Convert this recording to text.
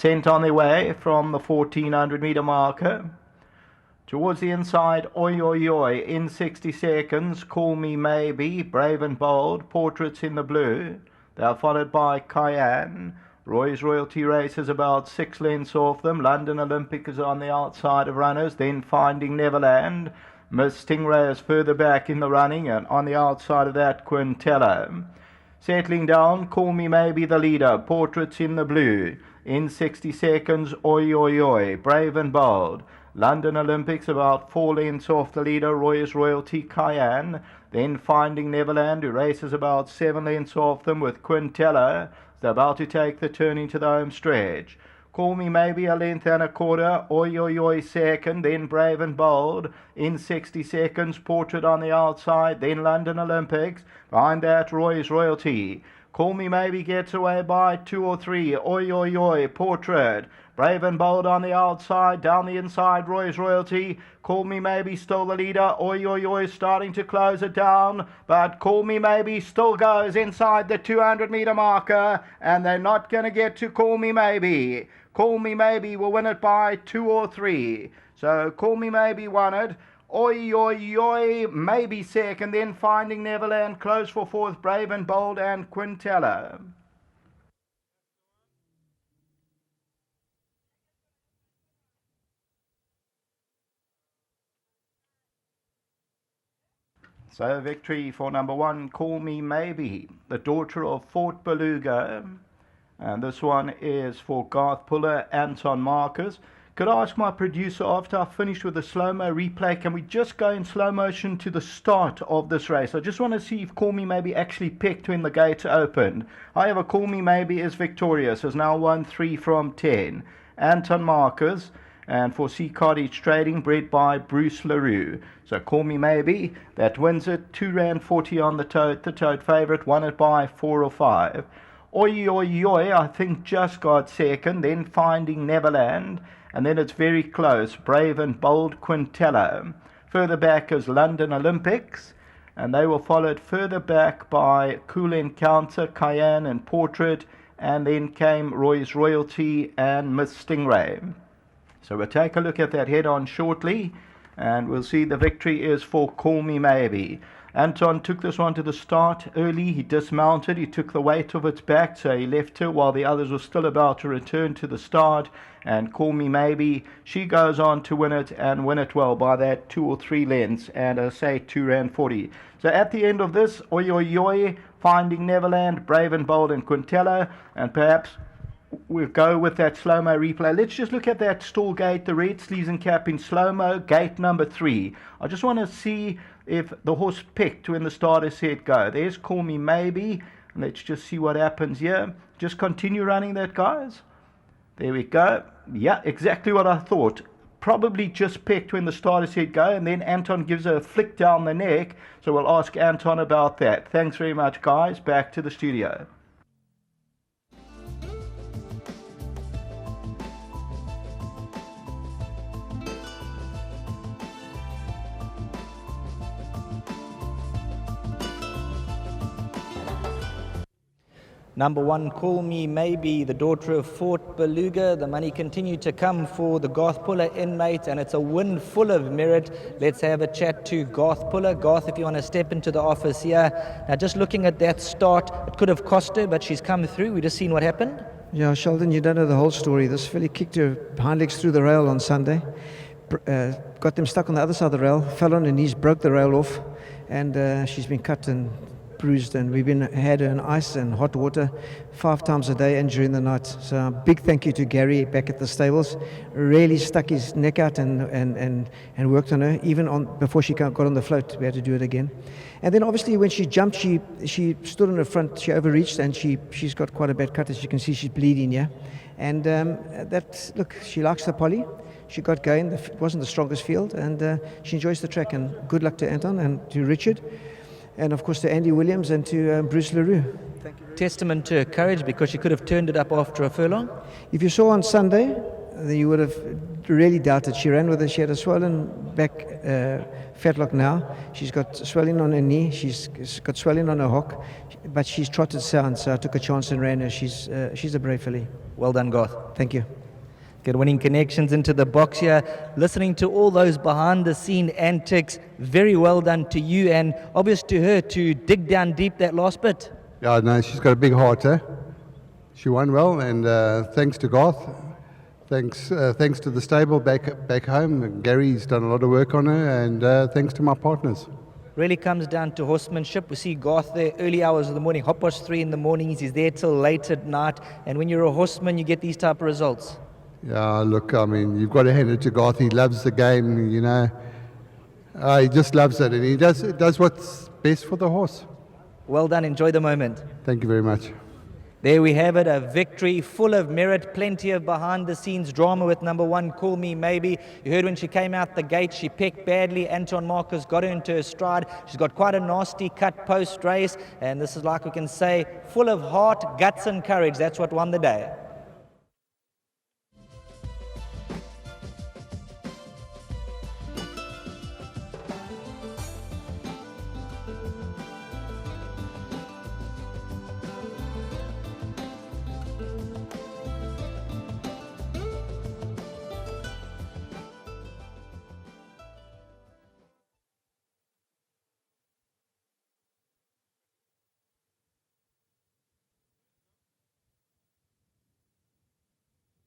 sent on their way from the 1400 meter marker. Towards the inside, Oi Oi Oi in 60 seconds, Call Me Maybe, Brave and Bold, Portraits in the Blue. They are followed by Cayenne. Roy's Royalty races about 6 lengths off them. London Olympic is on the outside of runners, then Finding Neverland. Miss Stingray is further back in the running, and on the outside of that, Quintella. Settling down, Call Me Maybe the leader, Portraits in the Blue. In 60 seconds, Oi Oi Oi, Brave and Bold. London Olympics about 4 lengths off the leader, Roy's Royalty, Cayenne. Then Finding Neverland, who races about 7 lengths off them with Quintella. They're about to take the turn into the home stretch. Call Me Maybe a length and a quarter, Oi Oi Oi second, then Brave and Bold. In 60 seconds, Portrait on the outside, then London Olympics. Behind that, Roy's Royalty. Call Me Maybe gets away by 2 or 3, Oi Oi Oi, Portrait. Brave and Bold on the outside, down the inside, Roy's Royalty. Call Me Maybe still the leader, Oi Oi Oi starting to close it down, but Call Me Maybe still goes inside the 200 meter marker, and they're not going to get to Call Me Maybe. Call Me Maybe will win it by 2 or 3. So Call Me Maybe won it. Oi Oi Oi maybe second, then Finding Neverland close for fourth, Brave and Bold and Quintella. So victory for number 1, Call Me Maybe, the daughter of Fort Beluga. And this one is for Garth Puller, Anton Marcus. Could I ask my producer, after I've finished with the slow-mo replay, can we just go in slow motion to the start of this race? I just want to see if Call Me Maybe actually picked when the gates opened. However, Call Me Maybe is victorious, has now won 3 from 10. Anton Marcus, and for Sea Cottage Trading, bred by Bruce LaRue. So Call Me Maybe, that wins it, R2.40 on the tote favourite, won it by 4 or 5. Oi Oi Oi, I think just got second, then Finding Neverland, and then it's very close, Brave and Bold, Quintella. Further back is London Olympics, and they were followed further back by Cool Encounter, Cayenne and Portrait, and then came Roy's Royalty and Miss Stingray. So we'll take a look at that head-on shortly, and we'll see the victory is for Call Me Maybe. Anton took this one to the start early. He dismounted. He took the weight of its back, so he left her while the others were still about to return to the start. And Call Me Maybe, she goes on to win it, and win it well by that 2 or 3 lengths, and I say R2.40. So at the end of this, Oi Oi Oi, Finding Neverland, Brave and Bold and Quintella, and perhaps we'll go with that slow-mo replay. Let's just look at that stall gate, the red sleeves and cap in slow-mo, gate number 3. I just want to see if the horse picked when the starter said go. There's Call Me Maybe. Let's just see what happens here. Just continue running that, guys. There we go. Yeah, exactly what I thought. Probably just picked when the starter said go, and then Anton gives her a flick down the neck. So we'll ask Anton about that. Thanks very much, guys. Back to the studio. Number 1, Call Me Maybe, the daughter of Fort Beluga. The money continued to come for the Garth Puller inmate, and it's a win full of merit. Let's have a chat to Garth Puller. Garth, if you want to step into the office here. Now, just looking at that start, it could have cost her, but she's come through. We've just seen what happened. Yeah, Sheldon, you don't know the whole story. This filly kicked her hind legs through the rail on Sunday, got them stuck on the other side of the rail, fell on her knees, broke the rail off, and she's been cut and bruised, and we've had her in ice and hot water 5 times a day and during the night. So a big thank you to Gary back at the stables. Really stuck his neck out and worked on her, even on before she got on the float. We had to do it again. And then obviously when she jumped, she stood on her front, she overreached, and she's got quite a bad cut. As you can see, she's bleeding, yeah. And look, she likes the poly. She got going. It wasn't the strongest field, and she enjoys the track. And good luck to Anton and to Richard, and of course to Andy Williams and to Bruce LaRue. Testament to her courage, because she could have turned it up after a furlong. If you saw on Sunday, you would have really doubted. She ran with her. She had a swollen back fetlock now. She's got swelling on her knee. She's got swelling on her hock, but she's trotted sound. So I took a chance and ran her. She's a brave filly. Well done, Garth. Thank you. Good winning connections into the box here. Listening to all those behind the scene antics. Very well done to you, and obvious to her to dig down deep that last bit. Yeah, no, she's got a big heart, eh? She won well, and thanks to Garth. Thanks to the stable back home. Gary's done a lot of work on her, and thanks to my partners. Really comes down to horsemanship. We see Garth there early hours of the morning, 3:30 in the mornings. He's there till late at night, and when you're a horseman, you get these type of results. Yeah, look, I mean, you've got to hand it to Garth. He loves the game, you know. He just loves it, and he does what's best for the horse. Well done. Enjoy the moment. Thank you very much. There we have it, a victory full of merit, plenty of behind-the-scenes drama with number 1, Call Me Maybe. You heard when she came out the gate, she pecked badly. Anton Marcus got her into her stride. She's got quite a nasty cut post-race, and this is, like we can say, full of heart, guts and courage. That's what won the day.